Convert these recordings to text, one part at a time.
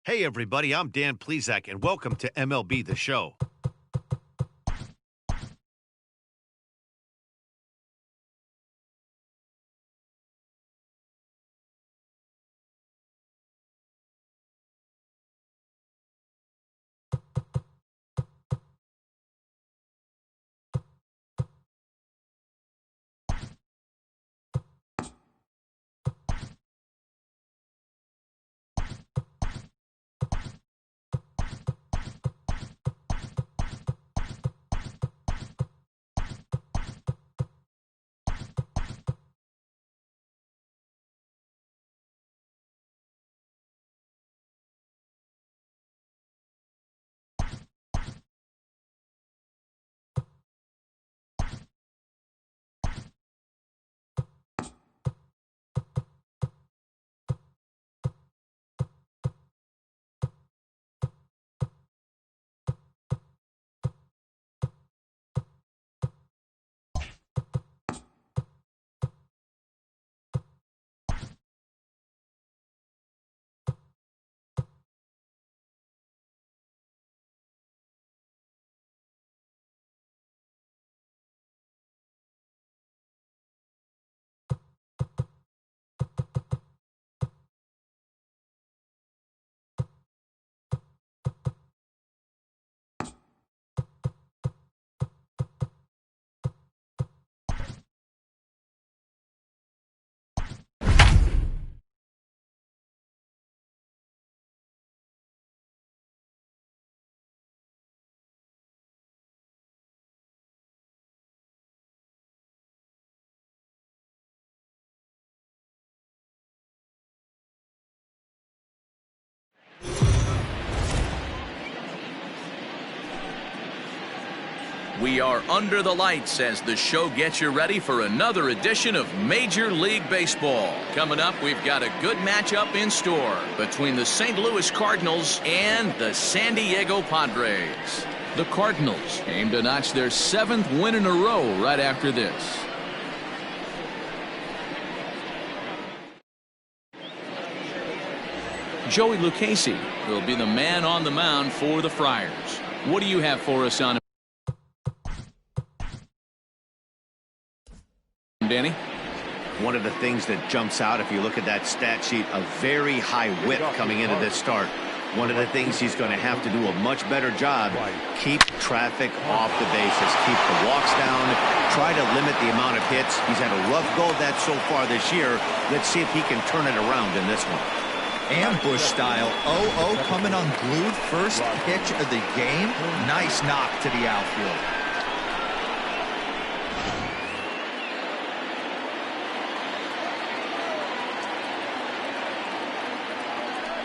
Hey, everybody, I'm Dan Plezak, and welcome to MLB The Show. We are under the lights as the show gets you ready for another edition of Major League Baseball. Coming up, we've got a good matchup in store between the St. Louis Cardinals and the San Diego Padres. The Cardinals aim to notch their 7th win in a row right after this. Joey Lucchesi will be the man on the mound for the Friars. What do you have for us on Danny? One of the things that jumps out, if you look at that stat sheet, a very high whip coming into this start. One of the things he's going to have to do a much better job, keep traffic off the bases, keep the walks down, try to limit the amount of hits. He's had a rough go of that so far this year. Let's see if he can turn it around in this one. Ambush style. 0-0 coming unglued. First pitch of the game. Nice knock to the outfield.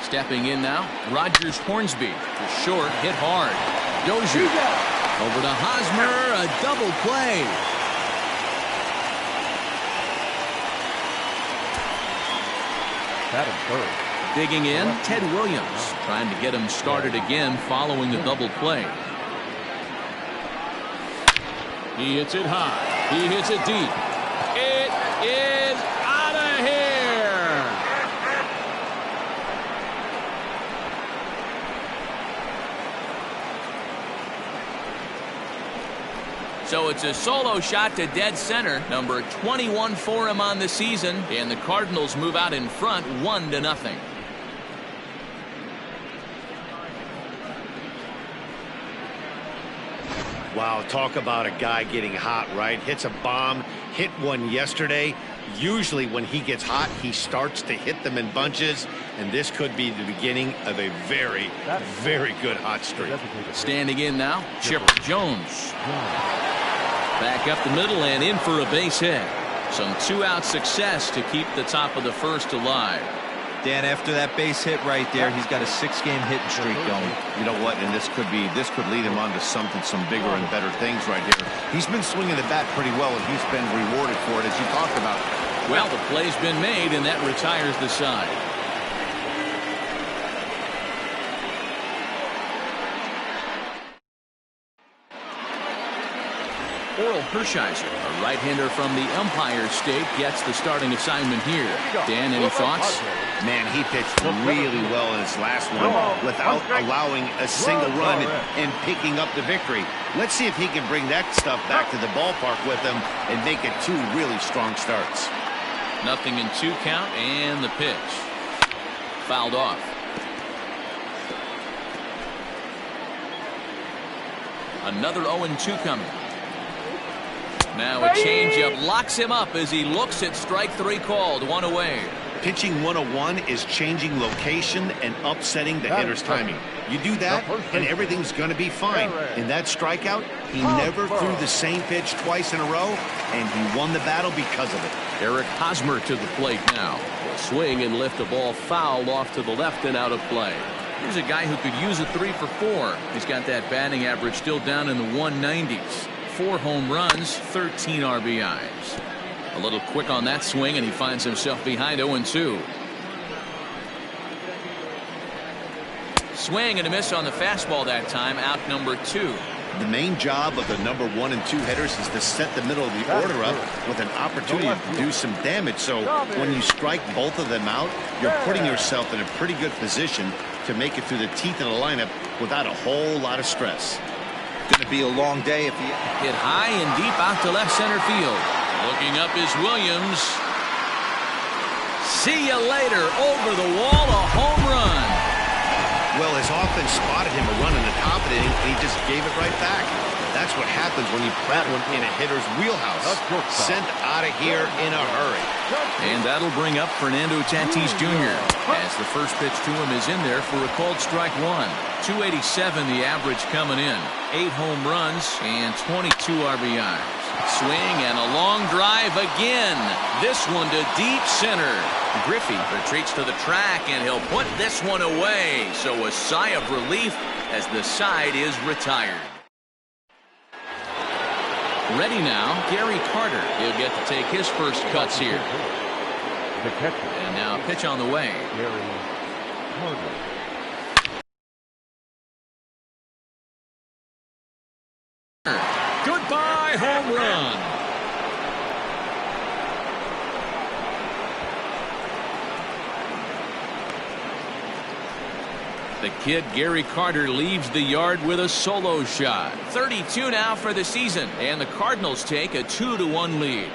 Stepping in now, Rogers Hornsby. The short, hit hard. Dozier over to Hosmer, a double play. That hurt. Digging in, Ted Williams, trying to get him started again following the double play. He hits it high. He hits it deep. It is out of here. So it's a solo shot to dead center, number 21 for him on the season, and the Cardinals move out in front 1-0. Wow, talk about a guy getting hot, right? Hits a bomb, hit one yesterday. Usually when he gets hot, he starts to hit them in bunches, and this could be the beginning of a very, very good hot streak. Standing in now, Chipper Jones. Back up the middle and in for a base hit. Some two-out success to keep the top of the first alive. Dan, after that base hit right there, he's got a 6-game hitting streak going. You know what? And this could lead him on to some bigger and better things right here. He's been swinging the bat pretty well, and he's been rewarded for it, as you talked about. Well, the play's been made, and that retires the side. Oral Hershiser, a right-hander from the Empire State, gets the starting assignment here. Dan, any thoughts? Man, he pitched really well in his last one without allowing a single run and picking up the victory. Let's see if he can bring that stuff back to the ballpark with him and make it 2 really strong starts. 0-2 count, and the pitch. Fouled off. Another 0-2 coming. Now a changeup locks him up as he looks at strike 3 called. 1 away. Pitching 101 is changing location and upsetting the hitter's timing. You do that, and everything's going to be fine. In that strikeout, he never threw the same pitch twice in a row, and he won the battle because of it. Eric Hosmer to the plate now. Will swing and lift the ball foul off to the left and out of play. Here's a guy who could use a 3 for 4. He's got that batting average still down in the 190s. 4 home runs, 13 RBIs. A little quick on that swing, and he finds himself behind 0-2. Swing and a miss on the fastball that time, out number 2. The main job of the number 1 and 2 hitters is to set the middle of the order up with an opportunity to do some damage. So when you strike both of them out, you're putting yourself in a pretty good position to make it through the teeth of the lineup without a whole lot of stress. Going to be a long day if he hit high and deep out to left center field. Looking up is Williams. See you later. Over the wall, a home run. Well, his offense spotted him a run in the top of the inning, and he just gave it right back. That's what happens when you put one in a hitter's wheelhouse. Sent out of here in a hurry. And that'll bring up Fernando Tatis Jr. as the first pitch to him is in there for a called strike 1. 287 the average coming in. 8 home runs and 22 RBIs. Swing and a long drive again. This one to deep center. Griffey retreats to the track, and he'll put this one away. So a sigh of relief as the side is retired. Ready now, Gary Carter. He'll get to take his first cuts here. And now a pitch on the way. Gary Carter. Goodbye home run. The kid Gary Carter leaves the yard with a solo shot. 32 now for the season, and the Cardinals take a 2-1 lead.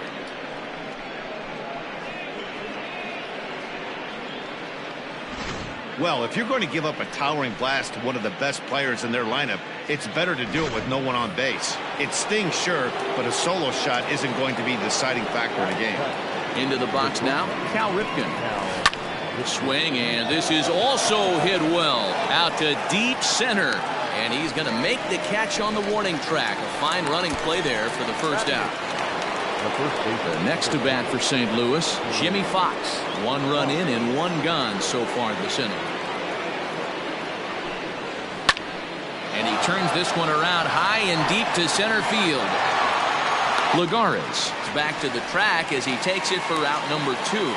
Well, if you're going to give up a towering blast to one of the best players in their lineup, it's better to do it with no one on base. It stings, sure, but a solo shot isn't going to be the deciding factor in a game. Into the box now, Cal Ripken. Swing, and this is also hit well out to deep center, and he's going to make the catch on the warning track. A fine running play there for the first out. The next to bat for St. Louis, Jimmy Fox. 1 run in and 1 gone so far this inning. And he turns this one around high and deep to center field. Lagares is back to the track as he takes it for out number 2.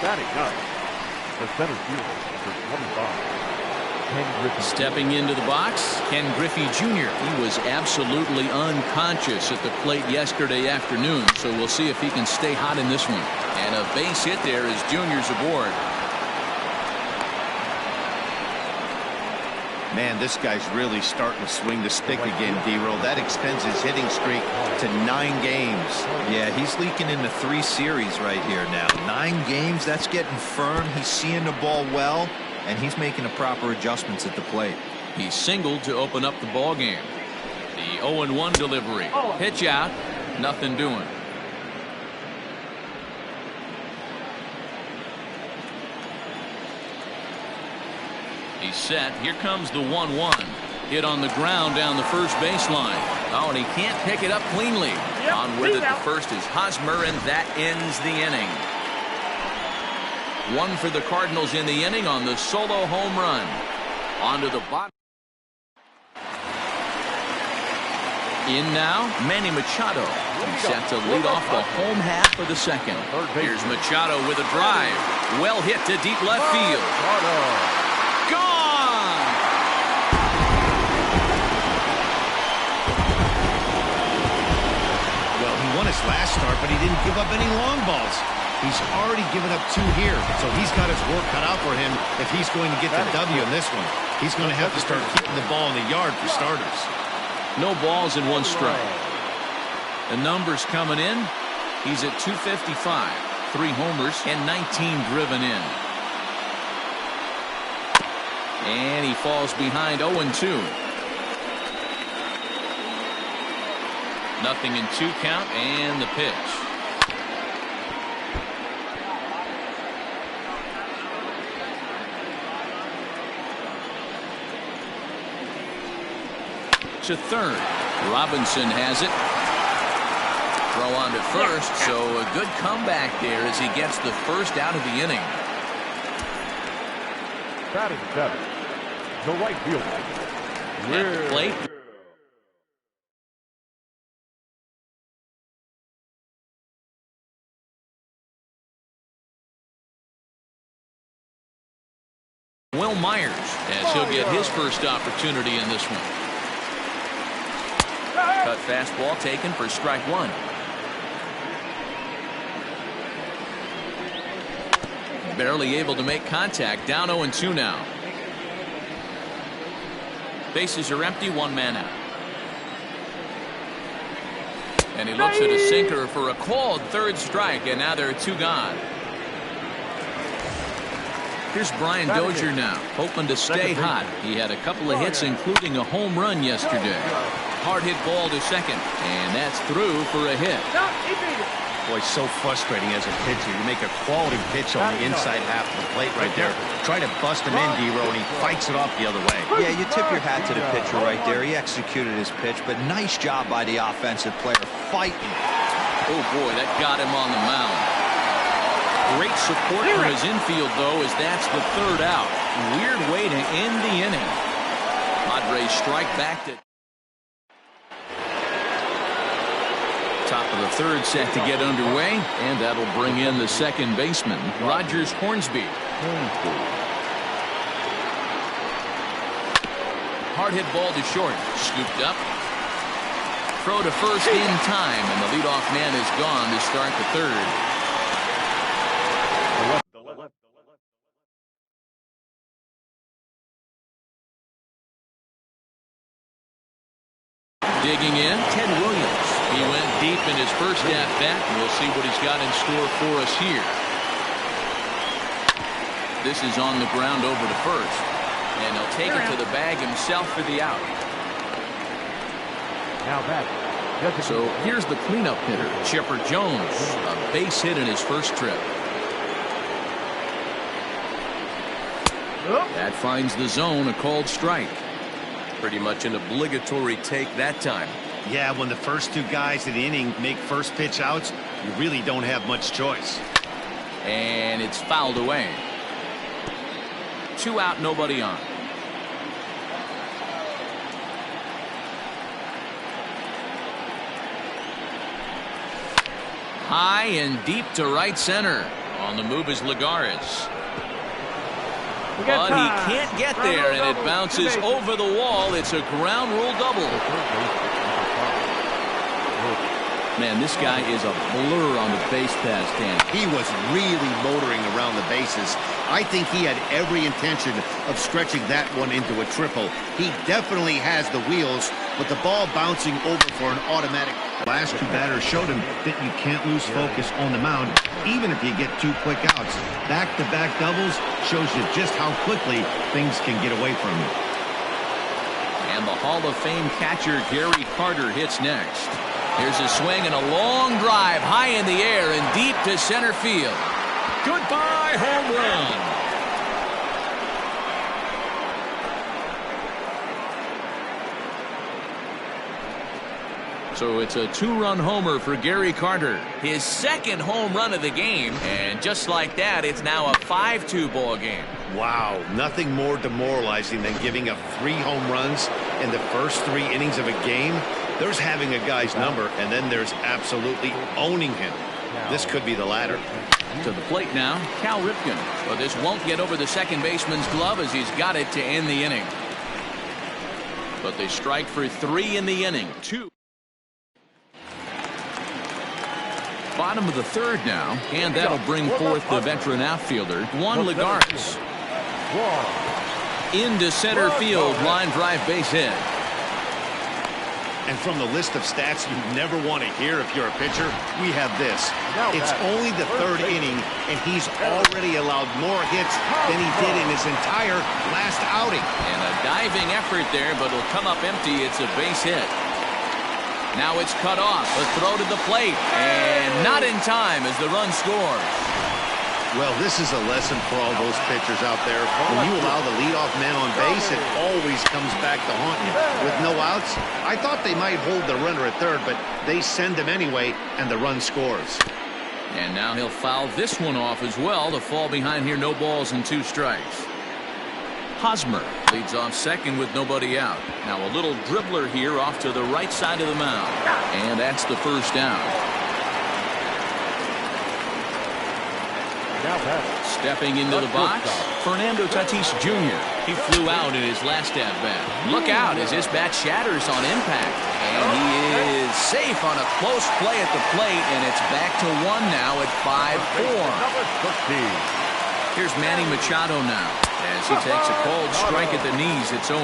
Batting up, the center fielder for 25. Ken Griffey. Stepping into the box, Ken Griffey Jr. He was absolutely unconscious at the plate yesterday afternoon, so we'll see if he can stay hot in this one. And a base hit there as Junior's aboard. Man, this guy's really starting to swing the stick again, D-Roll. That extends his hitting streak to 9 games. Yeah, he's leaking into 3 series right here now. 9 games, that's getting firm. He's seeing the ball well, and he's making the proper adjustments at the plate. He singled to open up the ball game. The 0-1 delivery. Pitch out, nothing doing. He's set. Here comes the 1-1. Hit on the ground down the first baseline. Oh, and he can't pick it up cleanly. On with it, the first is Hosmer, and that ends the inning. 1 for the Cardinals in the inning on the solo home run. Onto the bottom. In now, Manny Machado. He's set to lead off the home half of the second. Here's Machado with a drive. Well hit to deep left field. Gone! this last start, but he didn't give up any long balls. He's already given up 2 here, so he's got his work cut out for him if he's going to get the W in this one. He's going to have to start keeping the ball in the yard for starters. No balls and 1 strike. The numbers coming in. He's at 255. 3 homers and 19 driven in. And he falls behind 0-2. Nothing in 2 count and the pitch. To third. Robinson has it. Throw on to first, so a good comeback there as he gets the first out of the inning. Batting 7, the right fielder. At the plate. Will Myers, as he'll get his first opportunity in this one. Cut fastball taken for strike 1. Barely able to make contact. Down 0-2 now. Bases are empty. 1 man out. And he looks at a sinker for a called 3rd strike, and now there are 2 gone. Here's Brian Dozier now, hoping to stay hot. He had a couple of hits, including a home run yesterday. Hard hit ball to second, and that's through for a hit. Boy, so frustrating as a pitcher. You make a quality pitch on the inside half of the plate right there. Try to bust him in, D-Row, and he fights it off the other way. Yeah, you tip your hat to the pitcher right there. He executed his pitch, but nice job by the offensive player fighting. Oh, boy, that got him on the mound. Great support from his infield, though, as that's the 3rd out. Weird way to end the inning. Padres strike back to... Top of the 3rd set to get underway, and that'll bring in the 2nd baseman, Rogers Hornsby. Hard hit ball to short, scooped up. Throw to first in time, and the leadoff man is gone to start the 3rd. Digging in, Ted Williams. He went deep in his first at-bat, and we'll see what he's got in store for us here. This is on the ground over to first, and he'll take it to the bag himself for the out. Now back. So here's the cleanup hitter, Chipper Jones, a base hit in his first trip. That finds the zone, a called strike. Pretty much an obligatory take that time. Yeah, when the first 2 guys in the inning make first pitch outs, you really don't have much choice. And it's fouled away. 2 out, nobody on. High and deep to right center. On the move is Lagares. But he can't get there, and it bounces over the wall. It's a ground rule double. Man, this guy is a blur on the base pass, Dan. He was really motoring around the bases. I think he had every intention of stretching that one into a triple. He definitely has the wheels, but the ball bouncing over for an automatic. Last 2 batters showed him that you can't lose focus on the mound, even if you get 2 quick outs. Back-to-back doubles shows you just how quickly things can get away from you. And the Hall of Fame catcher Gary Carter hits next. Here's a swing and a long drive high in the air and deep to center field. Goodbye, home run. So it's a 2-run homer for Gary Carter. His 2nd home run of the game. And just like that, it's now a 5-2 ball game. Wow, nothing more demoralizing than giving up 3 home runs in the first 3 innings of a game. There's having a guy's number, and then there's absolutely owning him. This could be the latter. To the plate now, Cal Ripken. But this won't get over the 2nd baseman's glove as he's got it to end the inning. But they strike for 3 in the inning. 2. Bottom of the third now, and that'll bring forth the veteran outfielder, Juan Lagares. Into center field, line drive base hit. And from the list of stats you never want to hear if you're a pitcher, we have this. It's only the third inning, and he's already allowed more hits than he did in his entire last outing. And a diving effort there, but it'll come up empty. It's a base hit. Now it's cut off. A throw to the plate, and not in time as the run scores. Well, this is a lesson for all those pitchers out there. When you allow the leadoff man on base, it always comes back to haunt you. With no outs, I thought they might hold the runner at third, but they send him anyway, and the run scores. And now he'll foul this one off as well to fall behind here. No balls and 2 strikes. Hosmer leads off second with nobody out. Now a little dribbler here off to the right side of the mound. And that's the first down. Stepping into the box, Fernando Tatis Jr. He flew out in his last at-bat. Look out as his bat shatters on impact. And he is safe on a close play at the plate, and it's back to 1 now at 5-4. Here's Manny Machado now as he takes a cold strike at the knees. It's 0-1.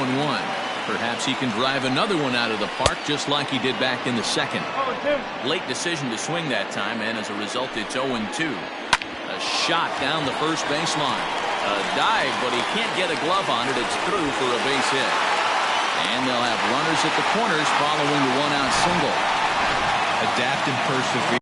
Perhaps he can drive another one out of the park just like he did back in the second. Late decision to swing that time, and as a result, it's 0-2. A shot down the first baseline. A dive, but he can't get a glove on it. It's through for a base hit. And they'll have runners at the corners following the 1-out single. Adapt and persevere.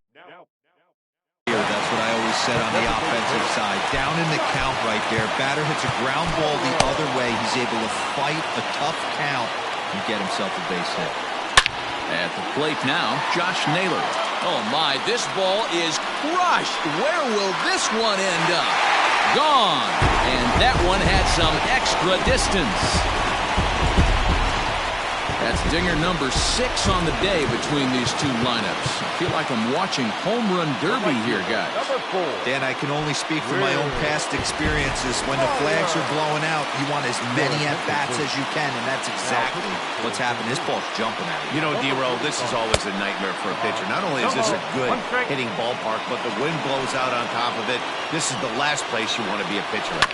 That's what I always said on the offensive side. Down in the count right there. Batter hits a ground ball the other way. He's able to fight a tough count and get himself a base hit. At the plate now, Josh Naylor. Oh my, this ball is crushed. Where will this one end up? Gone. And that one had some extra distance. That's dinger number 6 on the day between these two lineups. I feel like I'm watching home run derby here, guys. Dan, I can only speak from my own past experiences. When the flags are blowing out, you want as many at-bats as you can, and that's exactly what's happened. This ball's jumping at you. You know, D-Row, this is always a nightmare for a pitcher. Not only is this a good hitting ballpark, but the wind blows out on top of it. This is the last place you want to be a pitcher at.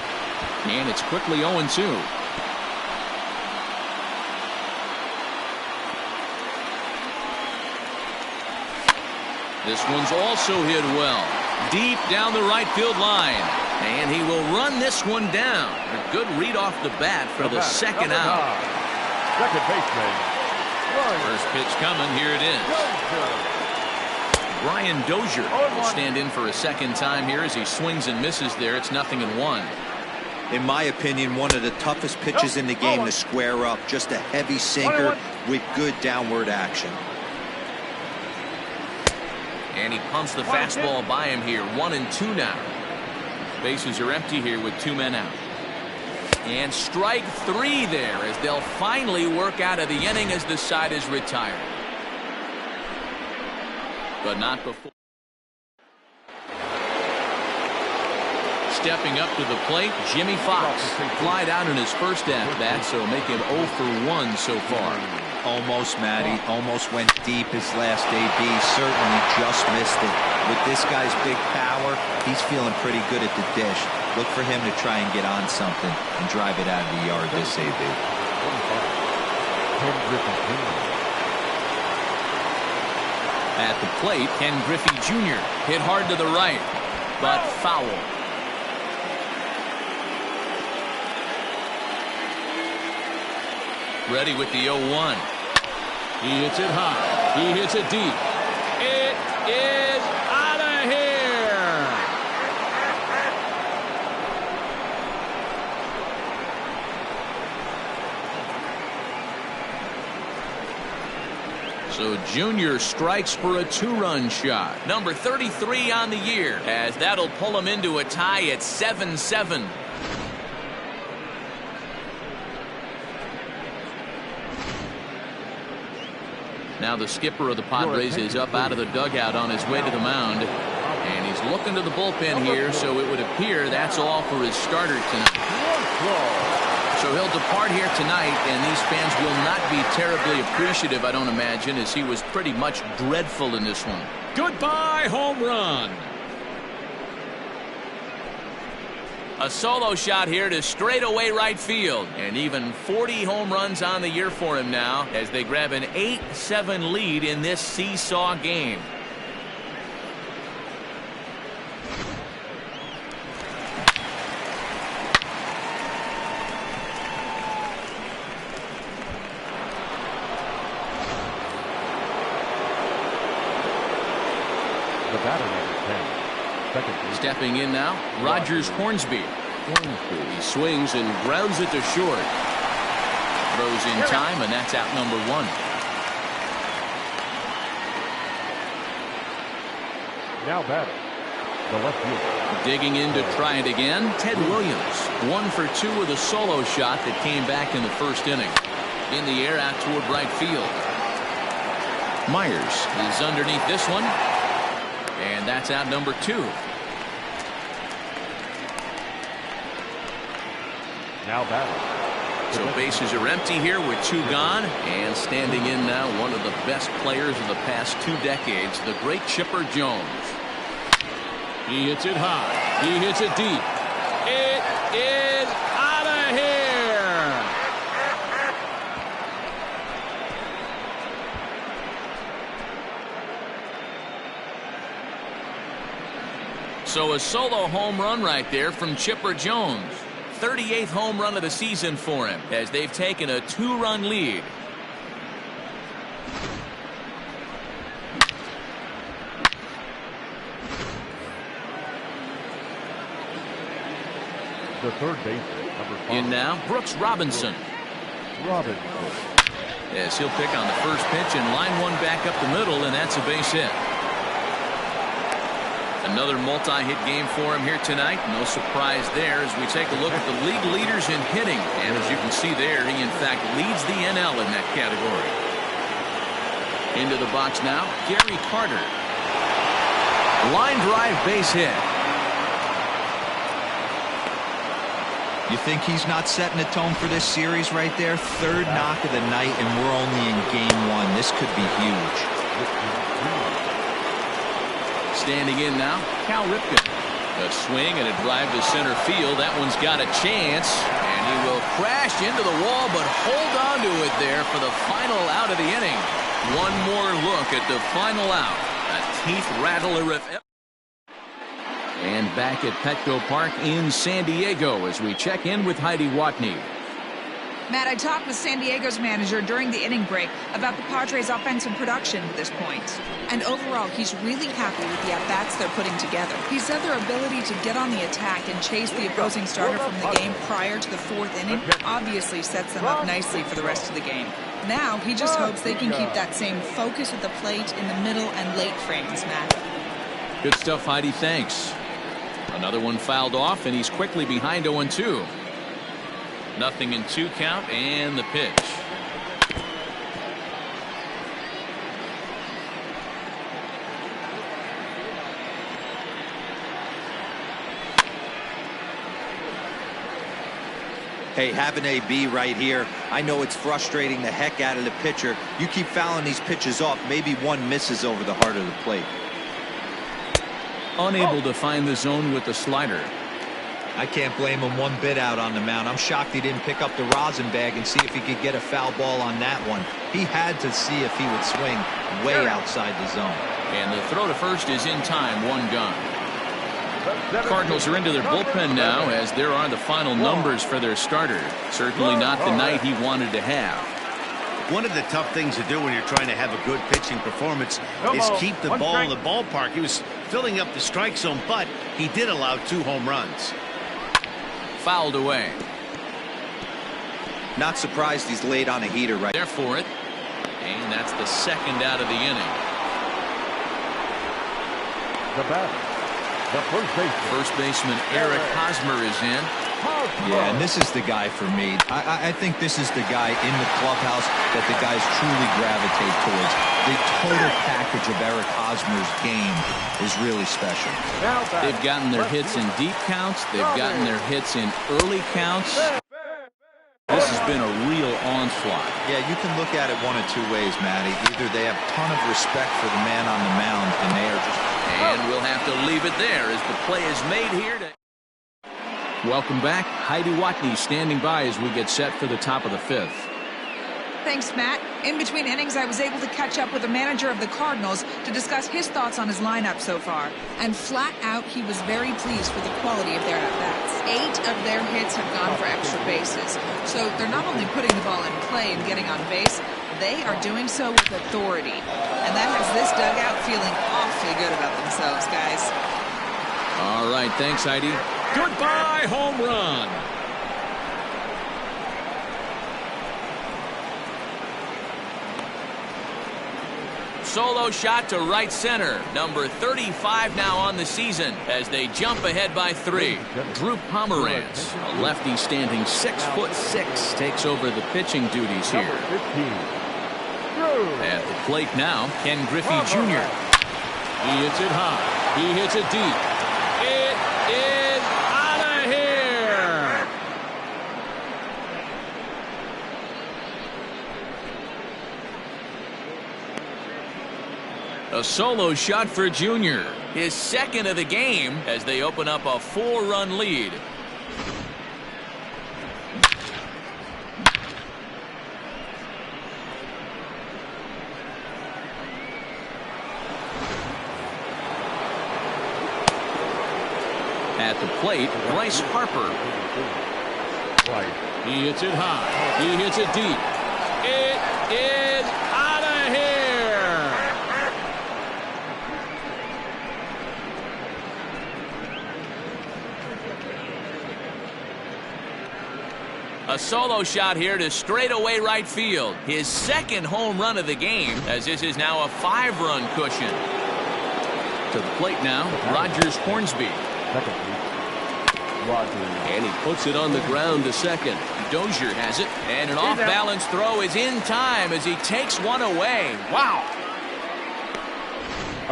And it's quickly 0-2. This one's also hit well. Deep down the right field line. And he will run this one down. A good read off the bat for the second out. Second baseman. First pitch coming. Here it is. Brian Dozier will stand in for a second time here as he swings and misses there. It's 0-1. In my opinion, one of the toughest pitches in the game to square up. Just a heavy sinker with good downward action. And he pumps the fastball by him here. 1-2 now. Bases are empty here with 2 men out. And strike 3 there as they'll finally work out of the inning as the side is retired. But not before. Stepping up to the plate, Jimmy Fox. Flied out in his first at-bat, so make him 0 for 1 so far. Almost, Matty. Almost went deep his last AB. Certainly just missed it. With this guy's big power, he's feeling pretty good at the dish. Look for him to try and get on something and drive it out of the yard this AB. At the plate, Ken Griffey Jr. hit hard to the right, but foul. Ready with the 0-1. He hits it high. He hits it deep. It is out of here. So Junior strikes for a 2-run shot. Number 33 on the year, as that'll pull him into a tie at 7-7. Now the skipper of the Padres is up out of the dugout on his way to the mound. And he's looking to the bullpen here, so it would appear that's all for his starter tonight. So he'll depart here tonight, and these fans will not be terribly appreciative, I don't imagine, as he was pretty much dreadful in this one. Goodbye, home run. A solo shot here to straightaway right field. And even 40 home runs on the year for him now as they grab an 8-7 lead in this seesaw game. The batter, number 10. Stepping in now, Rogers Hornsby. He swings and grounds it to short. Throws in time, and that's out number 1. Now batting, the left fielder. Digging in to try it again, Ted Williams. 1 for 2 with a solo shot that came back in the first inning. In the air out toward right field. Myers is underneath this one. And that's out number 2. Now batting. So bases are empty here with 2 gone. And standing in now, one of the best players of the past 2 decades, the great Chipper Jones. He hits it high. He hits it deep. It is out of here. So a solo home run right there from Chipper Jones. 38th home run of the season for him as they've taken a 2-run lead. The third baseman, number 5. In now, Brooks Robinson. Yes, he'll pick on the first pitch and line one back up the middle, and that's a base hit. Another multi-hit game for him here tonight. No surprise there as we take a look at the league leaders in hitting. And as you can see there, he in fact leads the NL in that category. Into the box now, Gary Carter. Line drive base hit. You think he's not setting the tone for this series right there? Third knock of the night, and we're only in game 1. This could be huge. Standing in now, Cal Ripken. A swing and a drive to center field. That one's got a chance, and he will crash into the wall, but hold on to it there for the final out of the inning. One more look at the final out. A teeth rattler if ever. And back at Petco Park in San Diego as we check in with Heidi Watney. Matt, I talked with San Diego's manager during the inning break about the Padres' offensive production at this point. And overall, he's really happy with the at-bats they're putting together. He said their ability to get on the attack and chase the opposing starter from the game prior to the 4th inning obviously sets them up nicely for the rest of the game. Now, he just hopes they can keep that same focus at the plate in the middle and late frames, Matt. Good stuff, Heidi. Thanks. Another one fouled off, and he's quickly behind 0-2. 0-2 count, and the pitch. Hey, have an AB right here. I know it's frustrating the heck out of the pitcher. You keep fouling these pitches off, maybe one misses over the heart of the plate. Unable to find the zone with the slider. I can't blame him one bit out on the mound. I'm shocked he didn't pick up the rosin bag and see if he could get a foul ball on that one. He had to see if he would swing way outside the zone. And the throw to first is in time, 1 gone. Cardinals are into their bullpen now as there are the final numbers for their starter. Certainly not the night he wanted to have. One of the tough things to do when you're trying to have a good pitching performance is keep the ball in the ballpark. He was filling up the strike zone, but he did allow 2 home runs. Fouled away. Not surprised he's laid on a heater right there for it. And that's the second out of the inning. The batter, the first baseman Eric Hosmer is in. Yeah, and this is the guy for me. I think this is the guy in the clubhouse that the guys truly gravitate towards. The total package of Eric Hosmer's game is really special. They've gotten their hits in deep counts. They've gotten their hits in early counts. been a real onslaught. Yeah, you can look at it one of two ways, Matty. Either they have a ton of respect for the man on the mound, and they are just... And we'll have to leave it there as the play is made here. Welcome back. Heidi Watney standing by as we get set for the top of the fifth. Thanks, Matt. In between innings, I was able to catch up with the manager of the Cardinals to discuss his thoughts on his lineup so far. And flat out, he was very pleased with the quality of their at-bats. 8 of their hits have gone for extra bases. So they're not only putting the ball in play and getting on base, they are doing so with authority. And that has this dugout feeling awfully good about themselves, guys. All right, thanks, Heidi. Goodbye, home run. Solo shot to right center. Number 35 now on the season as they jump ahead by 3. Drew Pomeranz, a lefty standing 6'6", takes over the pitching duties here. At the plate now, Ken Griffey Jr. He hits it high. He hits it deep. It is out of here. A solo shot for Jr. His second of the game as they open up a 4-run lead. At the plate, Bryce Harper. He hits it high. He hits it deep. It is out of here. A solo shot here to straightaway right field. His second home run of the game, as this is now a 5-run cushion. To the plate now, Rogers Hornsby. And he puts it on the ground to second. Dozier has it, and an off-balance throw is in time as he takes one away. Wow!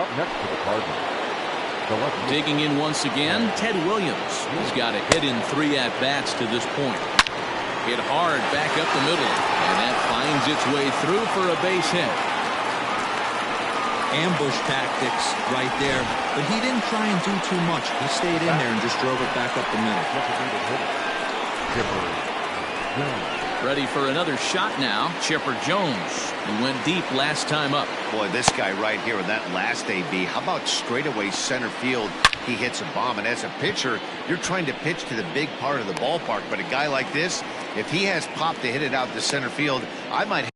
Up next to the Cardinals. Digging in once again, Ted Williams. He's got a hit in 3 at-bats to this point. Hit hard back up the middle, and that finds its way through for a base hit. Ambush tactics right there, but he didn't try and do too much. He stayed in there and just drove it back up the middle. Ready for another shot now, Chipper Jones, who went deep last time up. Boy, this guy right here in that last AB, how about straightaway center field? He hits a bomb, and as a pitcher, you're trying to pitch to the big part of the ballpark, but a guy like this, if he has pop to hit it out to center field, I might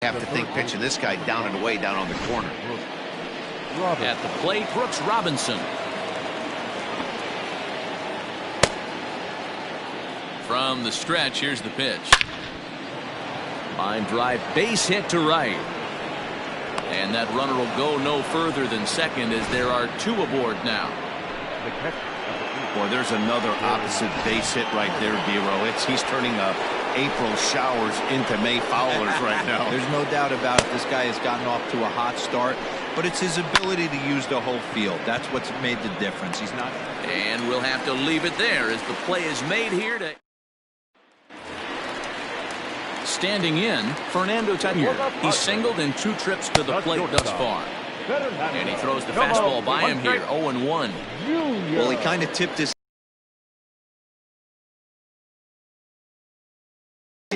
have to think pitching this guy down and away down on the corner. At the plate, Brooks Robinson. From the stretch, here's the pitch. Line drive, base hit to right. And that runner will go no further than second as there are 2 aboard now. Boy, there's another opposite base hit right there, Bureau. He's turning April showers into May foulers right now. There's no doubt about it. This guy has gotten off to a hot start, but it's his ability to use the whole field. That's what's made the difference. He's not... And we'll have to leave it there as the play is made here to... Standing in, Fernando Tatis. He's singled in 2 trips to the plate thus far. And he throws the fastball by him here, 0-1. Well, he kind of tipped his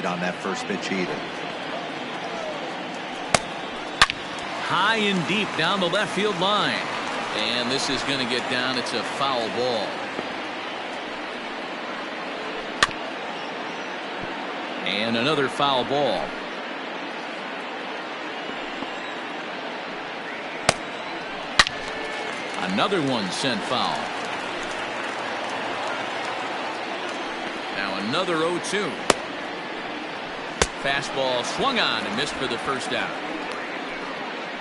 on that first pitch either. High and deep down the left field line. And this is going to get down. It's a foul ball. And another foul ball. Another one sent foul. Now another 0-2. Fastball swung on and missed for the first out.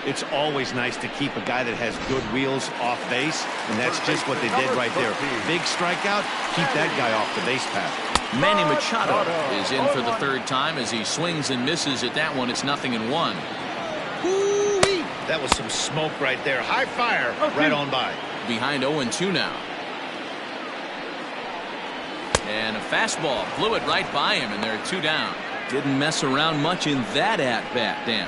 It's always nice to keep a guy that has good wheels off base, and that's just what they did right there. Big strikeout, keep that guy off the base path. Manny Machado is in for the third time as he swings and misses at that one. It's 0-1. Woo-wee. That was some smoke right there. High fire right on by. Behind 0-2 now. And a fastball blew it right by him, and they're 2 down. Didn't mess around much in that at-bat, Dan.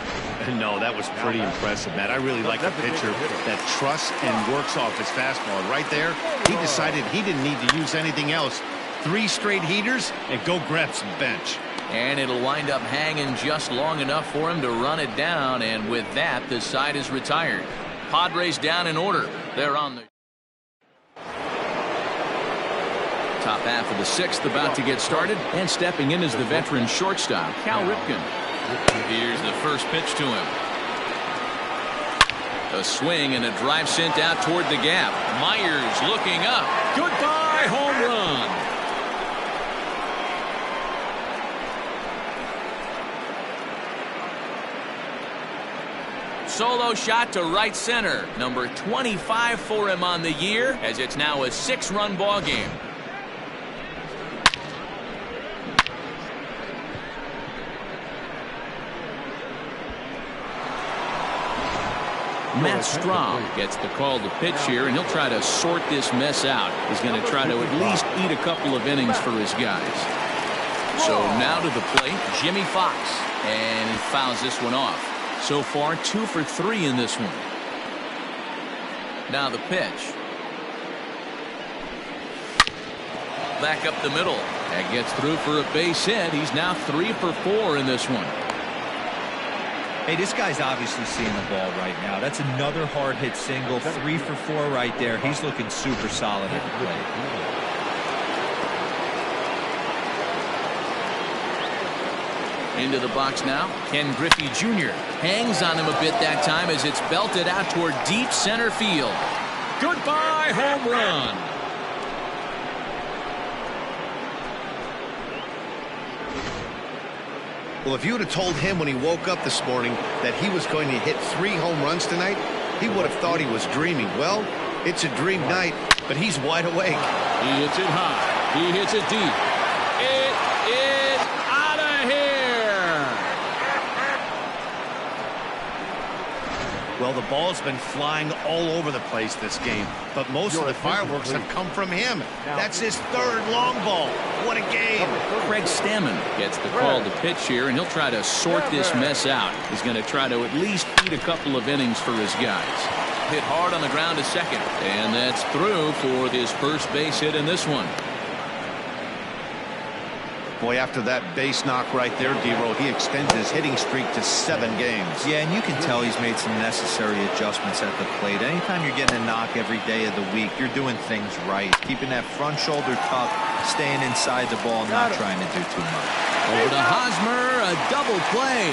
No, that was pretty impressive, Matt. I really like a pitcher that trusts and works off his fastball. Right there, he decided he didn't need to use anything else. 3 straight heaters and go grab some bench. And it'll wind up hanging just long enough for him to run it down, and with that, the side is retired. Padres down in order. They're on the top half of the 6th about to get started, and stepping in is the veteran shortstop, Cal Ripken. Here's the first pitch to him. A swing and a drive sent out toward the gap. Myers looking up. Goodbye, home run. Solo shot to right center. Number 25 for him on the year, as it's now a 6-run ball game. Matt Strahm gets the call to pitch here, and he'll try to sort this mess out. He's going to try to at least eat a couple of innings for his guys. So now to the plate, Jimmy Fox, and he fouls this one off. So far, 2 for 3 in this one. Now the pitch. Back up the middle. That gets through for a base hit. He's now 3 for 4 in this one. Hey, this guy's obviously seeing the ball right now. That's another hard hit single. 3 for 4 right there. He's looking super solid at the plate. Into the box now. Ken Griffey Jr. hangs on him a bit that time as it's belted out toward deep center field. Goodbye, home run. Well, if you would have told him when he woke up this morning that he was going to hit 3 home runs tonight, he would have thought he was dreaming. Well, it's a dream night, but he's wide awake. He hits it high. He hits it deep. It is out of here. Well, the ball's been flying all over the place this game, but most of the fireworks have come from him. That's his 3rd long ball. What a game. Craig Stammen gets the call to pitch here, and he'll try to sort this mess out. He's going to try to at least eat a couple of innings for his guys. Hit hard on the ground to second, and that's through for his first base hit in this one. Boy, after that base knock right there, D-Roll, he extends his hitting streak to 7 games. Yeah, and you can tell he's made some necessary adjustments at the plate. Anytime you're getting a knock every day of the week, you're doing things right. Keeping that front shoulder tucked, staying inside the ball, not trying to do too much. Over to Hosmer, a double play.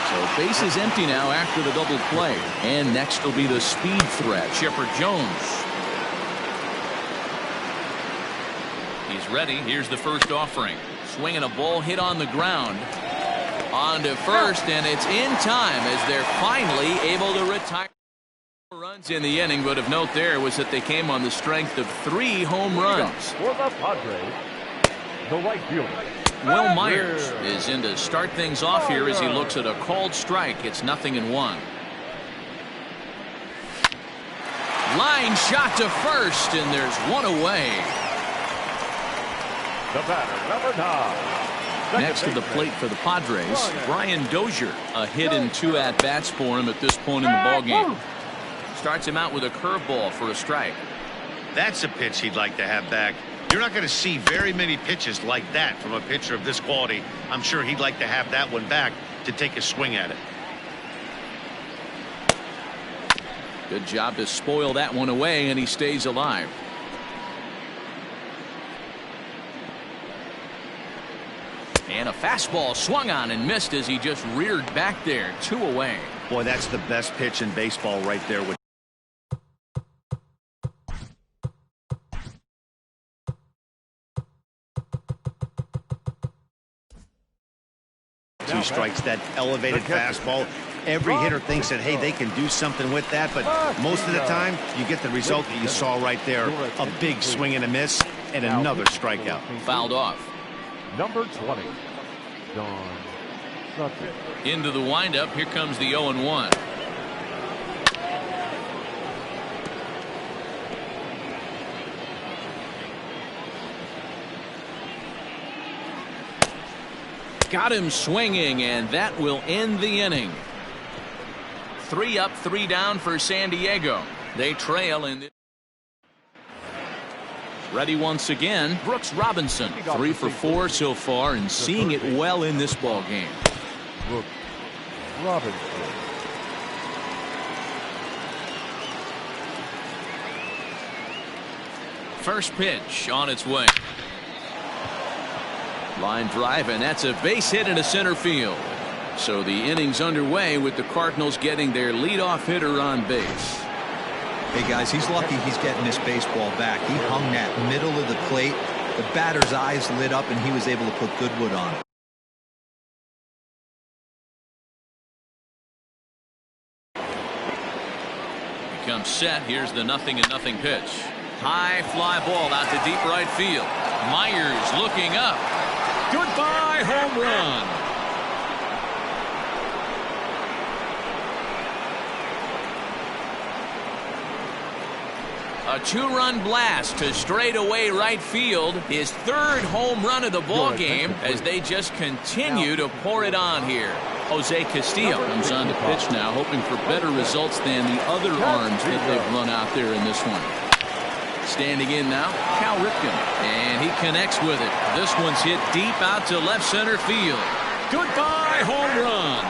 So base is empty now after the double play. And next will be the speed threat, Chipper Jones. He's ready. Here's the first offering. Swinging a ball hit on the ground. On to first, and it's in time as they're finally able to retire. Runs in the inning, but of note there was that they came on the strength of 3 home runs. For the Padres, the right fielder, Will Myers is in to start things off here as he looks at a called strike. It's 0-1. Line shot to first, and there's 1 away. the batter, number 9. Next to the plate for the Padres, Brian Dozier. A hit in 2 at-bats for him at this point in the ballgame. Starts him out with a curveball for a strike. That's a pitch he'd like to have back. You're not going to see very many pitches like that from a pitcher of this quality. I'm sure he'd like to have that one back to take a swing at it. Good job to spoil that one away, and he stays alive. And a fastball swung on and missed as he just reared back there. 2 away. Boy, that's the best pitch in baseball right there. 2 strikes, that elevated fastball. Every hitter thinks that, hey, they can do something with that, but most of the time, you get the result that you saw right there. A big swing and a miss, and another strikeout. Fouled off. Number 20, Don Sutton. Into the windup. Here comes the 0-1. Got him swinging, and that will end the inning. 3 up, 3 down for San Diego. They trail in the... Ready once again, Brooks Robinson. 3 for 4 so far, and seeing it well in this ball game. Brooks Robinson. First pitch on its way. Line drive, and that's a base hit into center field. So the inning's underway with the Cardinals getting their leadoff hitter on base. Hey, guys, he's lucky he's getting this baseball back. He hung that middle of the plate. The batter's eyes lit up, and he was able to put Goodwood on it. Becomes set. Here's the 0-0 pitch. High fly ball out to deep right field. Myers looking up. Goodbye home run. A 2-run blast to straightaway right field. His 3rd home run of the ball game as they just continue to pour it on here. Jose Castillo comes on the pitch now, hoping for better results than the other arms that they've run out there in this one. Standing in now, Cal Ripken, and he connects with it. This one's hit deep out to left center field. Goodbye home run.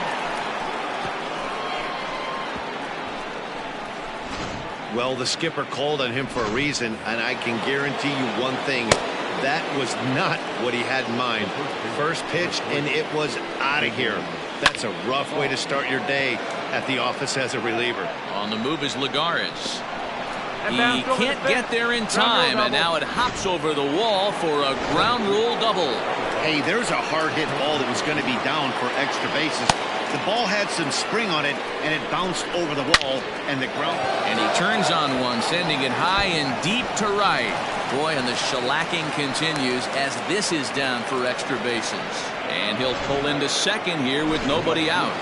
Well, the skipper called on him for a reason, and I can guarantee you one thing. That was not what he had in mind. First pitch, and it was out of here. That's a rough way to start your day at the office as a reliever. On the move is Lagares. He can't get there in time, and now it hops over the wall for a ground rule double. Hey, there's a hard-hit ball that was going to be down for extra bases. The ball had some spring on it, and it bounced over the wall and the ground. And he turns on one, sending it high and deep to right. Boy, and the shellacking continues as this is down for extra bases. And he'll pull into second here with nobody out.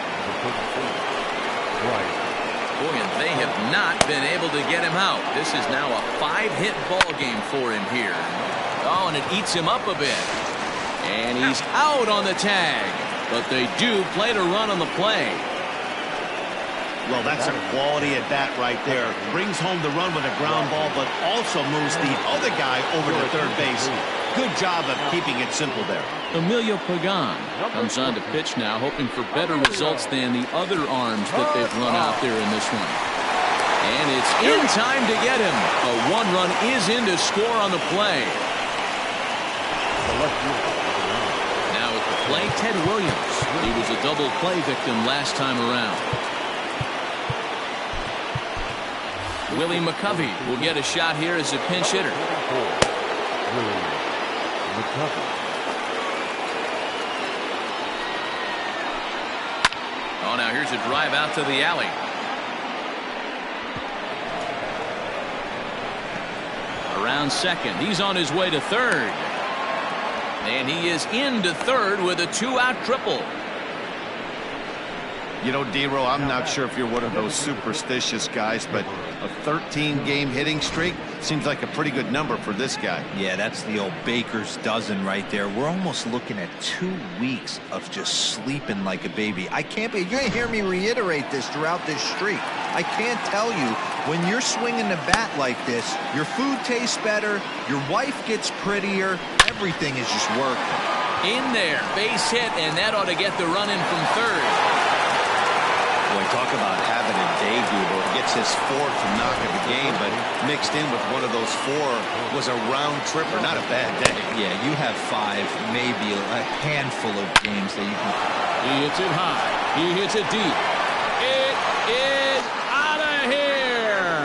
Boy, and they have not been able to get him out. This is now a 5-hit ball game for him here. Oh, and it eats him up a bit. And he's out on the tag. But they do play to run on the play. Well, that's a quality at bat right there. Brings home the run with a ground ball, but also moves the other guy over to third base. Good job of keeping it simple there. Emilio Pagan comes on to pitch now, hoping for better results than the other arms that they've run out there in this one. And it's in time to get him. A 1-run is in to score on the play. Now at the play, Ted Williams. He was a double play victim last time around. Willie McCovey will get a shot here as a pinch hitter. Oh, now here's a drive out to the alley. Around second. He's on his way to third. And he is into third with a 2-out triple. You know, D-Row, I'm not sure if you're one of those superstitious guys, but a 13-game hitting streak seems like a pretty good number for this guy. Yeah, that's the old baker's dozen right there. We're almost looking at 2 weeks of just sleeping like a baby. I can't be. You're going to hear me reiterate this throughout this streak. I can't tell you, when you're swinging the bat like this, your food tastes better, your wife gets prettier, everything is just working. In there, base hit, and that ought to get the run in from third. Boy, talk about having a day, Debo. Gets his 4th knock of the game, but mixed in with one of those 4 was a round tripper. Not a bad day. Yeah, you have 5, maybe a handful of games that you can. He hits it high. He hits it deep. It is out of here.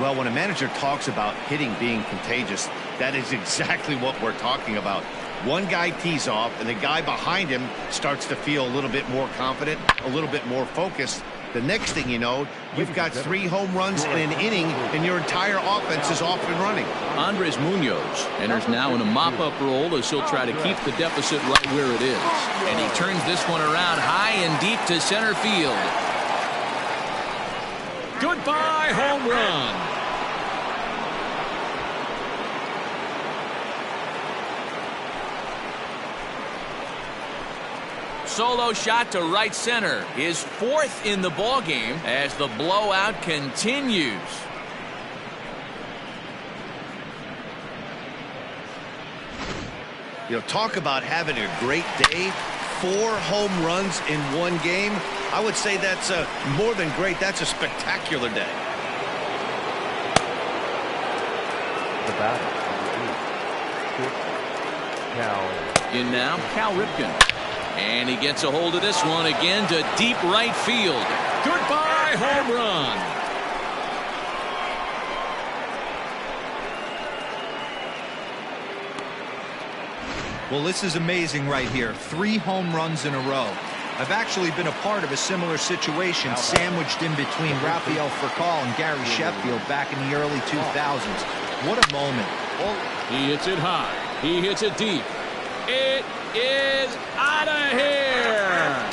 Well, when a manager talks about hitting being contagious, That is exactly what we're talking about. One guy tees off, and the guy behind him starts to feel a little bit more confident, a little bit more focused. The next thing you know, you've got 3 home runs in an inning, and your entire offense is off and running. Andres Munoz enters now in a mop-up role as he'll try to keep the deficit right where it is. And he turns this one around high and deep to center field. Goodbye, home run. Solo shot to right center. His 4th in the ballgame as the blowout continues. You know, talk about having a great day. 4 home runs in one game. I would say that's more than great. That's a spectacular day. The batter, Cal. In now, Cal Ripken. And he gets a hold of this one again to deep right field. Goodbye, home run. Well, this is amazing right here. 3 home runs in a row. I've actually been a part of a similar situation sandwiched in between Rafael Furcal and Gary Sheffield back in the early 2000s. What a moment. He hits it high. He hits it deep. It is out of here.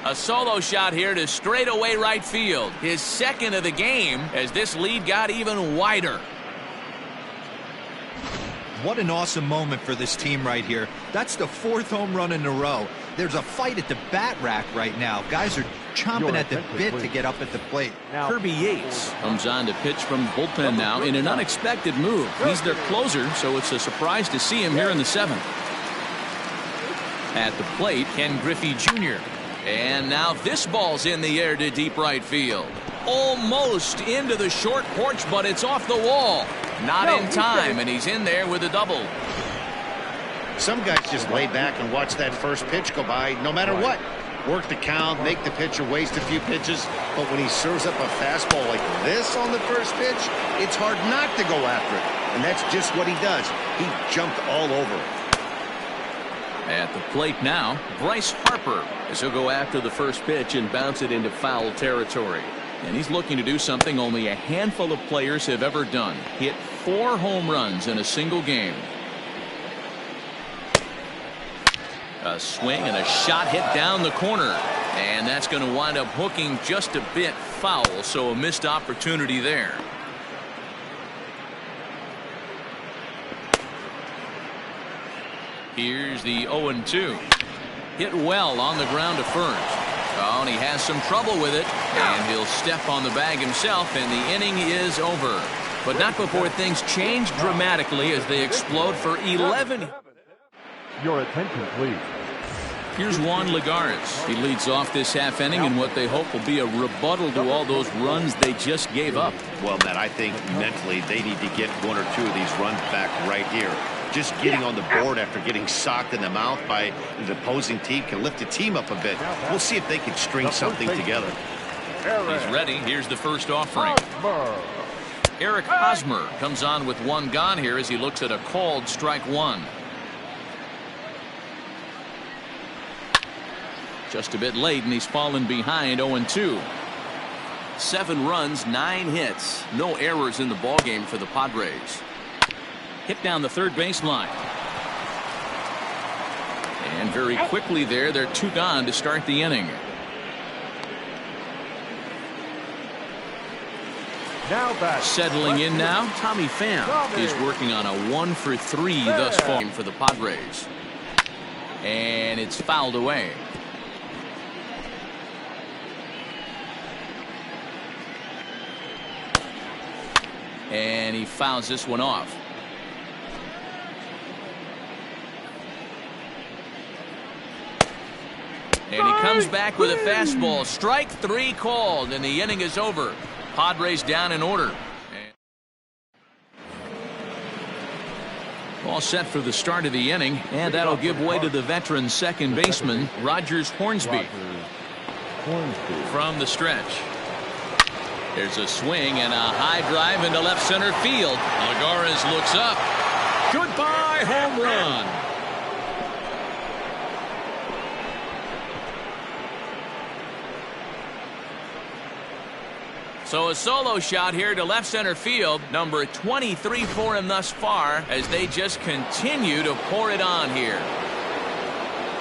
A solo shot here to straightaway right field. His 2nd of the game as this lead got even wider. What an awesome moment for this team right here. That's the 4th home run in a row. There's a fight at the bat rack right now. Guys are chomping at the bit to get up at the plate. Kirby Yates comes on to pitch from the bullpen now in an unexpected move. He's their closer, so it's a surprise to see him here in the 7th. At the plate, Ken Griffey Jr. And now this ball's in the air to deep right field. Almost into the short porch, but it's off the wall. Not in time, and he's in there with a double. Some guys just lay back and watch that first pitch go by no matter what. Work the count, make the pitcher waste a few pitches, but when he serves up a fastball like this on the first pitch, it's hard not to go after it. And that's just what he does. He jumped all over it. At the plate now, Bryce Harper, as he'll go after the first pitch and bounce it into foul territory. And he's looking to do something only a handful of players have ever done. Hit 4 home runs in a single game. A swing and a shot hit down the corner. And that's going to wind up hooking just a bit foul, so a missed opportunity there. Here's the 0-2. Hit well on the ground to first. Oh, and he has some trouble with it. And he'll step on the bag himself, and the inning is over. But not before things change dramatically as they explode for 11. Your attention, please. Here's Juan Lagares. He leads off this half inning in what they hope will be a rebuttal to all those runs they just gave up. Well, Matt, I think mentally they need to get 1 or 2 of these runs back right here. Just getting on the board after getting socked in the mouth by the opposing team can lift the team up a bit. We'll see if they can string something together. He's ready. Here's the first offering. Eric Hosmer comes on with 1 gone here as he looks at a called strike 1. Just a bit late, and he's fallen behind 0-2. 7 runs, 9 hits. No errors in the ballgame for the Padres. Hit down the third baseline. And very quickly there, they're 2 gone to start the inning. Now back. Settling in now, Tommy Pham is working on a 1 for 3 thus far for the Padres. And it's fouled away. And he fouls this one off. And he comes back with a fastball. Strike 3 called, and the inning is over. Padres down in order. All set for the start of the inning, and that'll give way to the veteran second baseman, Rogers Hornsby. From the stretch. There's a swing and a high drive into left center field. Lagares looks up. Goodbye, home run. So a solo shot here to left center field. Number 23 for him thus far as they just continue to pour it on here.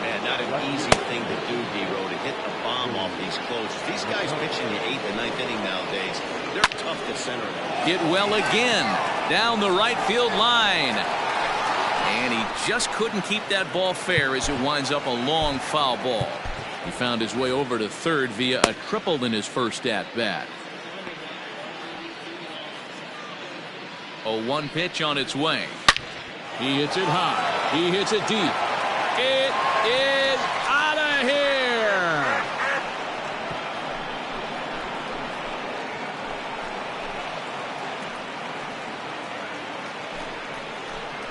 Man, not an easy thing to do, D-Row, to hit the bomb off these closes. These guys pitching the 8th and 9th inning nowadays, they're tough to center. Hit well again down the right field line. And he just couldn't keep that ball fair as it winds up a long foul ball. He found his way over to third via a triple in his first at-bat. A 1 pitch on its way. He hits it high. He hits it deep. It is out of here.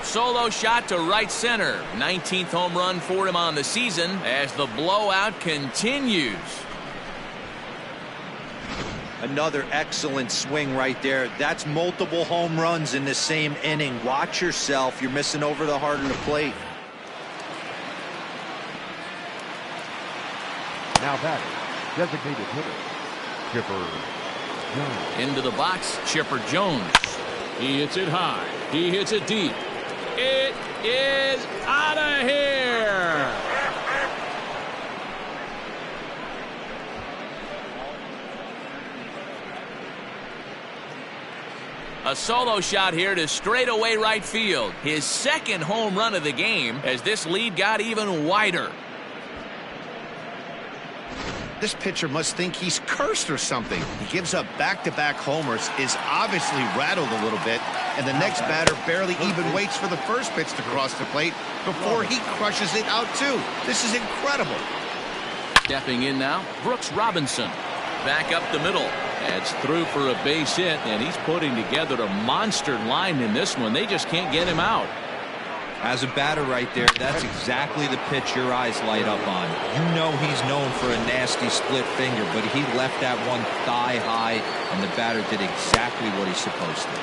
Solo shot to right center. 19th home run for him on the season as the blowout continues. Another excellent swing right there. That's multiple home runs in the same inning. Watch yourself. You're missing over the heart of the plate. Now batting, designated hitter, Chipper Jones. Into the box, Chipper Jones. He hits it high. He hits it deep. It is out of here. A solo shot here to straightaway right field. His second home run of the game as this lead got even wider. This pitcher must think he's cursed or something. He gives up back-to-back homers, is obviously rattled a little bit, and the next batter barely even waits for the first pitch to cross the plate before he crushes it out too. This is incredible. Stepping in now, Brooks Robinson. Back up the middle. That's through for a base hit, and he's putting together a monster line in this one. They just can't get him out. As a batter right there, that's exactly the pitch your eyes light up on. You know he's known for a nasty split finger, but he left that one thigh high, and the batter did exactly what he's supposed to.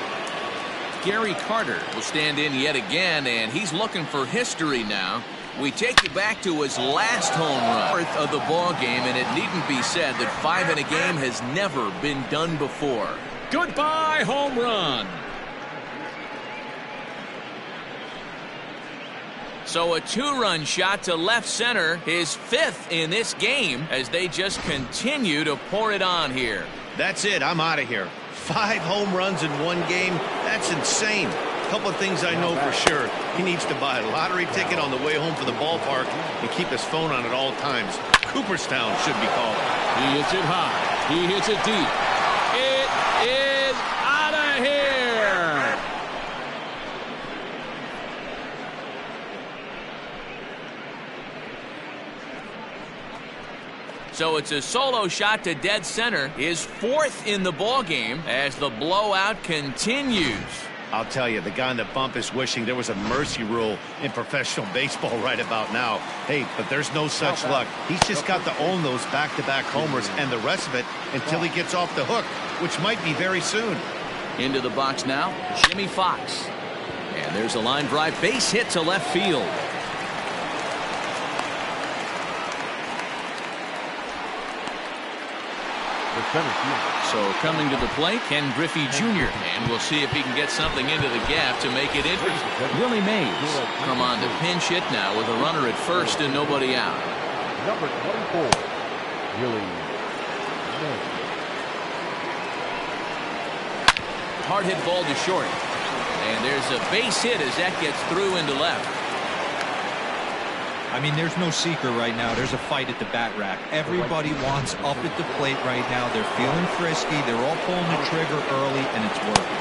Gary Carter will stand in yet again, and he's looking for history now. We take you back to his last home run of the ball game, and it needn't be said that 5 in a game has never been done before. Goodbye, home run. So a 2-run shot to left center, his 5th in this game as they just continue to pour it on here. That's it. I'm out of here. 5 home runs in 1 game. That's insane. Couple of things I know for sure. He needs to buy a lottery ticket on the way home from the ballpark and keep his phone on at all times. Cooperstown should be called. He hits it high. He hits it deep. It is out of here. So it's a solo shot to dead center, his 4th in the ball game as the blowout continues. I'll tell you, the guy on the bump is wishing there was a mercy rule in professional baseball right about now. Hey, but there's no such luck. He's just got to own those back-to-back homers and the rest of it until he gets off the hook, which might be very soon. Into the box now, Jimmy Fox. And there's a line drive base hit to left field. So coming to the plate, Ken Griffey Jr. And we'll see if he can get something into the gap to make it interesting. Willie Mays come on to pinch hit now with a runner at first and nobody out. Number 24, Willie Mays. Hard hit ball to short. And there's a base hit as that gets through into left. I mean, there's no secret right now. There's a fight at the bat rack. Everybody wants up at the plate right now. They're feeling frisky. They're all pulling the trigger early, and it's working.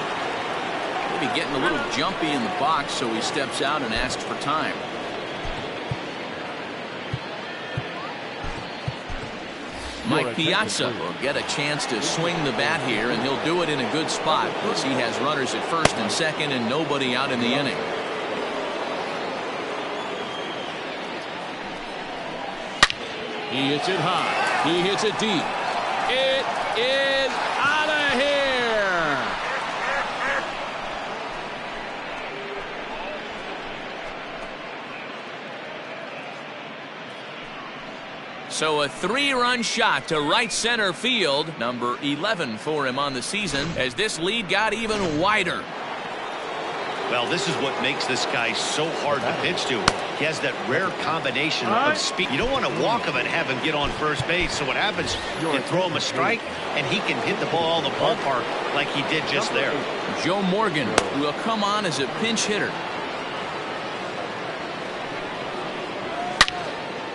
Maybe getting a little jumpy in the box, so he steps out and asks for time. Mike Piazza will get a chance to swing the bat here, and he'll do it in a good spot as he has runners at first and second and nobody out in the inning. He hits it high. He hits it deep. It is out of here. So a 3-run shot to right center field, number 11 for him on the season, as this lead got even wider. Well, this is what makes this guy so hard to pitch to. He has that rare combination of speed. You don't want to walk him and have him get on first base. So what happens, you throw him a strike, and he can hit the ball in the ballpark like he did just there. Joe Morgan will come on as a pinch hitter.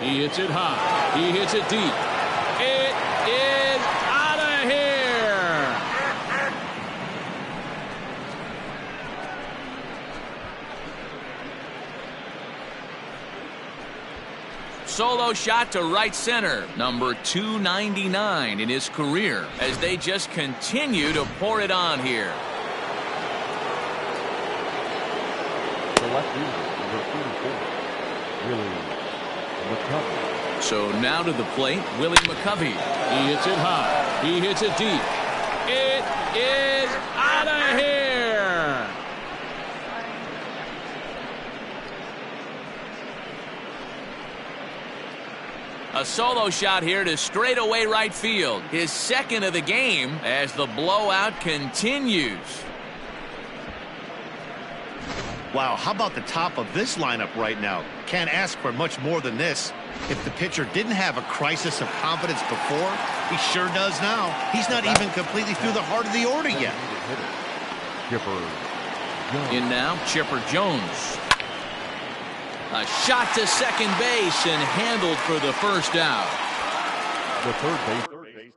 He hits it high. He hits it deep. It is out of here. Solo shot to right center, number 299 in his career, as they just continue to pour it on here. The left fielder, number 44, Willie McCovey. So now to the plate, Willie McCovey. He hits it high. He hits it deep. It is out of here. A solo shot here to straightaway right field. His second of the game as the blowout continues. Wow, how about the top of this lineup right now? Can't ask for much more than this. If the pitcher didn't have a crisis of confidence before, he sure does now. He's not even completely through the heart of the order yet. In now, Chipper Jones. A shot to second base and handled for the first out. The third base.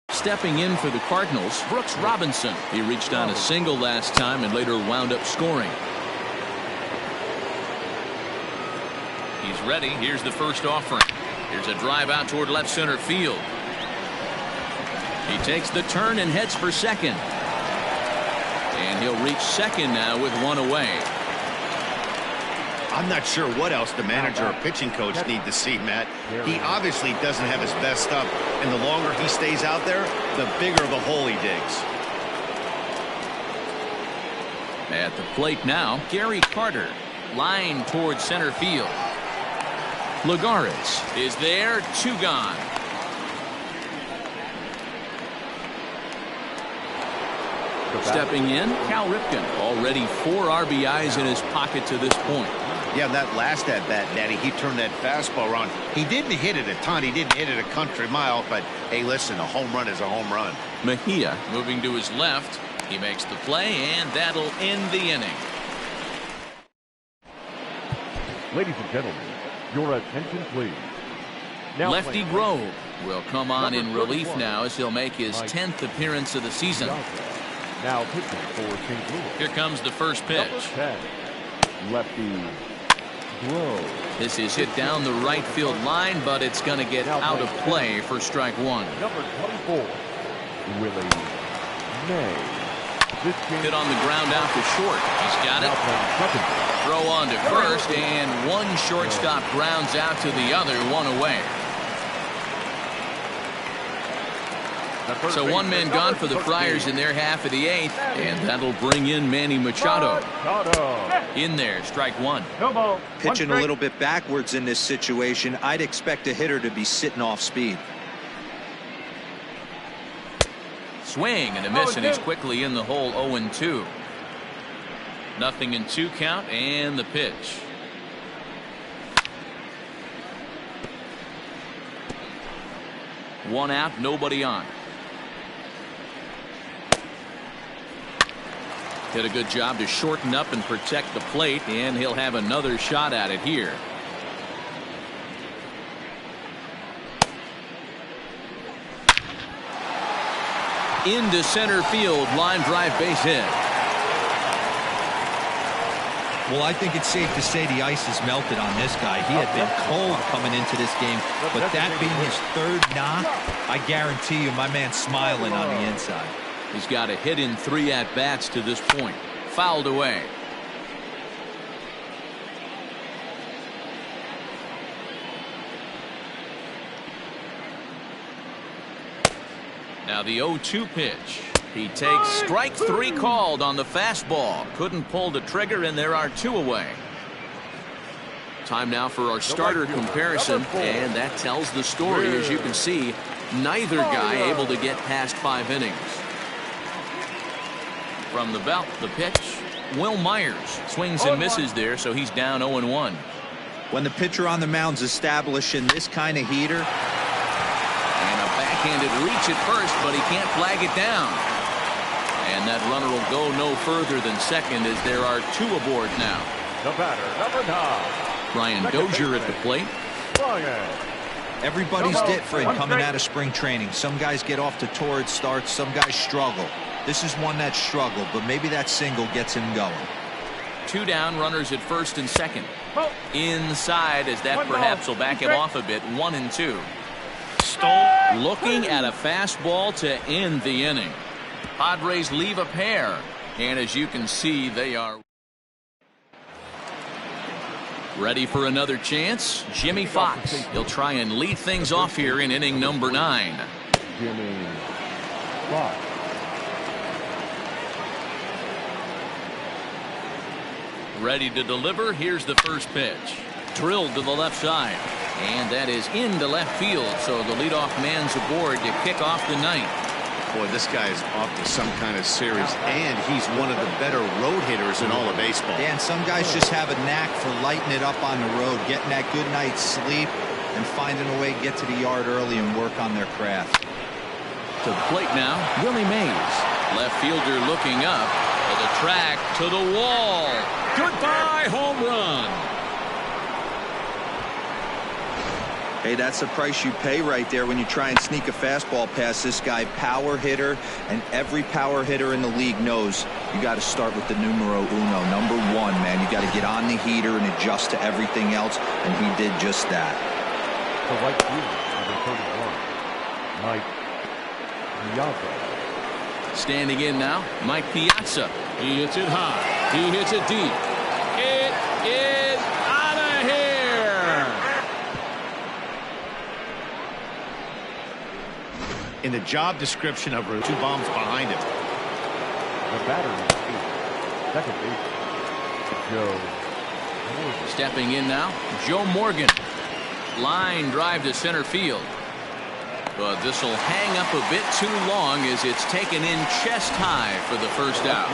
Stepping in for the Cardinals, Brooks Robinson. He reached on a single last time and later wound up scoring. He's ready. Here's the first offering. Here's a drive out toward left center field. He takes the turn and heads for second. And he'll reach second now with one away. I'm not sure what else the manager or pitching coach need to see, Matt. He obviously doesn't have his best stuff, and the longer he stays out there, the bigger the hole he digs. At the plate now, Gary Carter, line towards center field. Lagares is there, 2 gone. Stepping in, Cal Ripken, already 4 RBIs in his pocket to this point. Yeah, that last at-bat, Daddy, he turned that fastball around. He didn't hit it a ton. He didn't hit it a country mile, but, hey, listen, a home run is a home run. Mejia moving to his left. He makes the play, and that'll end the inning. Ladies and gentlemen, your attention, please. Now Lefty Grove will come on in relief now as he'll make his 10th appearance of the season. Now pitching for St. Louis. Here comes the first pitch. 10, Lefty Grove. This is hit down the right field line, but it's going to get out of play for strike 1. Number 24, Willie May. Hit on the ground out to short. He's got it. Throw on to first, and one shortstop grounds out to the other, 1 away. So 1 man gone for the Friars in their half of the 8th, and that'll bring in Manny Machado. In there, strike 1. Pitching a little bit backwards in this situation, I'd expect a hitter to be sitting off speed. Swing and a miss, and he's quickly in the hole, 0-2. Nothing in 2 count, and the pitch. One out, nobody on. Did a good job to shorten up and protect the plate, and he'll have another shot at it here. Into center field, line drive, base hit. Well, I think it's safe to say the ice has melted on this guy. He had been cold coming into this game, but that being his 3rd knock, I guarantee you my man's smiling on the inside. He's got a hit in 3 at-bats to this point. Fouled away. Now the 0-2 pitch. He takes strike 3 called on the fastball. Couldn't pull the trigger, and there are 2 away. Time now for our starter comparison, and that tells the story. As you can see, neither guy able to get past 5 innings. From the belt, the pitch. Will Myers swings and misses there, so he's down 0-1. When the pitcher on the mound's establishing this kind of heater. And a backhanded reach at first, but he can't flag it down. And that runner will go no further than second, as there are 2 aboard now. The batter, number 9. Brian Dozier at the plate. Everybody's different coming out of spring training. Some guys get off to torrid starts. Some guys struggle. This is one that struggled, but maybe that single gets him going. 2 down, runners at first and second. Inside, as that perhaps will back him off a bit. 1-2. Stoll looking at a fastball to end the inning. Padres leave a pair, and as you can see, they are ready for another chance. Jimmy Fox. He'll try and lead things off here in inning number 9. Jimmy Fox. Ready to deliver. Here's the first pitch. Drilled to the left side. And that is into left field. So the leadoff man's aboard to kick off the ninth. Boy, this guy is off to some kind of series, and he's one of the better road hitters in all of baseball. Yeah, and some guys just have a knack for lighting it up on the road, getting that good night's sleep, and finding a way to get to the yard early and work on their craft. To the plate now, Willie Mays. Left fielder looking up. To the track, to the wall. Goodbye, home run. Hey, that's the price you pay right there when you try and sneak a fastball past this guy. Power hitter, and every power hitter in the league knows you got to start with the numero uno, number 1, man. You got to get on the heater and adjust to everything else, and he did just that. The right fielder, number 31, Mike Piazza. Standing in now, Mike Piazza. He hits it high. He hits it deep. It is out of here. In the job description of 2 bombs behind him. The batter is second base, Joe Morgan. Stepping in now, Joe Morgan. Line drive to center field. But this will hang up a bit too long as it's taken in chest high for the first out.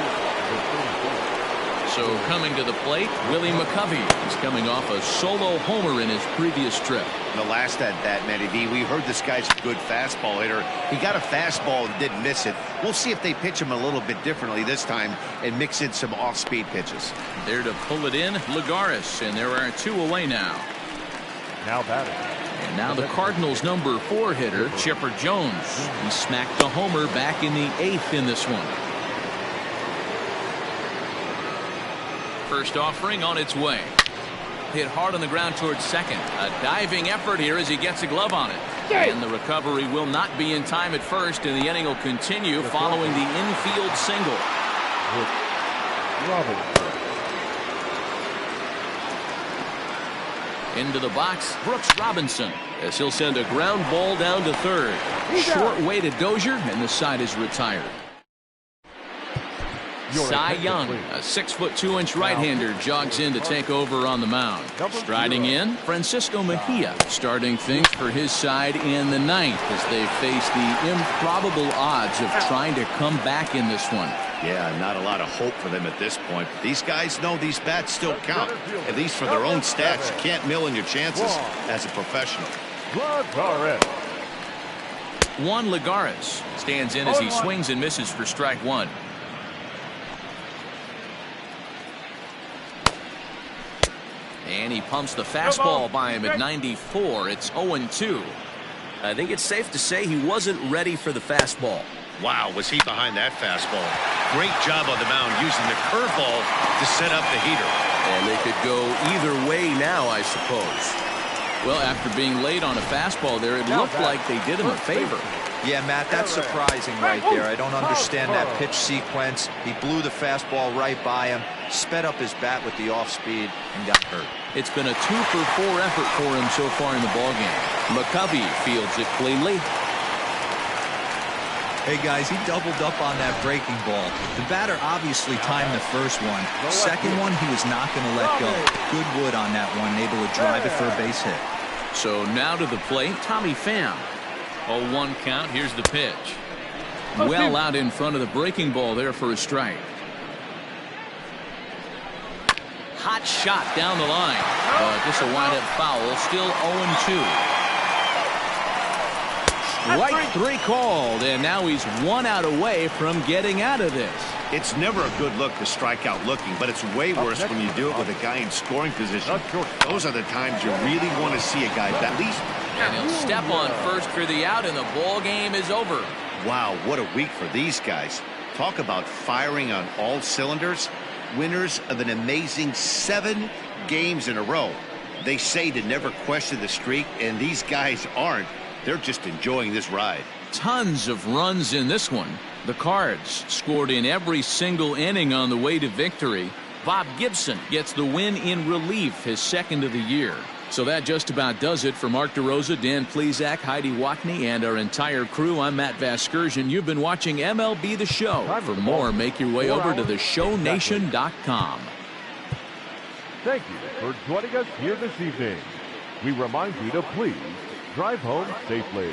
So coming to the plate, Willie McCovey is coming off a solo homer in his previous trip. The last at bat, Matty V, we heard this guy's a good fastball hitter. He got a fastball and didn't miss it. We'll see if they pitch him a little bit differently this time and mix in some off-speed pitches. There to pull it in, Lagares, and there are 2 away now. Now batting. And now the Cardinals' number 4 hitter, Chipper Jones. He smacked the homer back in the 8th in this one. First offering on its way. Hit hard on the ground towards second. A diving effort here as he gets a glove on it. And the recovery will not be in time at first, and the inning will continue following the infield single. Into the box, Brooks Robinson, as he'll send a ground ball down to third. Short way to Dozier, and the side is retired. Cy Young, a 6'2" right-hander, jogs in to take over on the mound. Striding in, Francisco Mejia, starting things for his side in the 9th as they face the improbable odds of trying to come back in this one. Yeah, not a lot of hope for them at this point. But these guys know these bats still count, at least for their own stats. You can't mill in your chances as a professional. Juan Lagares stands in as he swings and misses for strike 1. And he pumps the fastball by him at 94. It's 0-2. I think it's safe to say he wasn't ready for the fastball. Wow, was he behind that fastball. Great job on the mound using the curveball to set up the heater. And they could go either way now, I suppose. Well, after being late on a fastball there, it looked like they did him a favor. Yeah, Matt, that's surprising right there. I don't understand that pitch sequence. He blew the fastball right by him, sped up his bat with the off-speed, and got hurt. It's been a 2-for-4 effort for him so far in the ballgame. McCovey fields it cleanly. Hey, guys, he doubled up on that breaking ball. The batter obviously timed the first one. Second one, he was not going to let go. Good wood on that one, able to drive it for a base hit. So now to the plate, Tommy Pham. 0-1 count. Here's the pitch. Well out in front of the breaking ball there for a strike. Hot shot down the line. But this will wind up foul. Still 0-2. Strike 3 called, and now he's 1 out away from getting out of this. It's never a good look to strike out looking, but it's way worse when you do it with a guy in scoring position. Those are the times you really want to see a guy at least. And he'll step on first for the out, and the ball game is over. Wow, what a week for these guys. Talk about firing on all cylinders. Winners of an amazing 7 games in a row. They say to never question the streak, and these guys aren't. They're just enjoying this ride. Tons of runs in this one. The Cards scored in every single inning on the way to victory. Bob Gibson gets the win in relief, his 2nd of the year. So that just about does it for Mark DeRosa, Dan Plesac, Heidi Watney, and our entire crew. I'm Matt Vasgersian. You've been watching MLB The Show. For more, make your way over to theshownation.com. Thank you for joining us here this evening. We remind you to please drive home safely.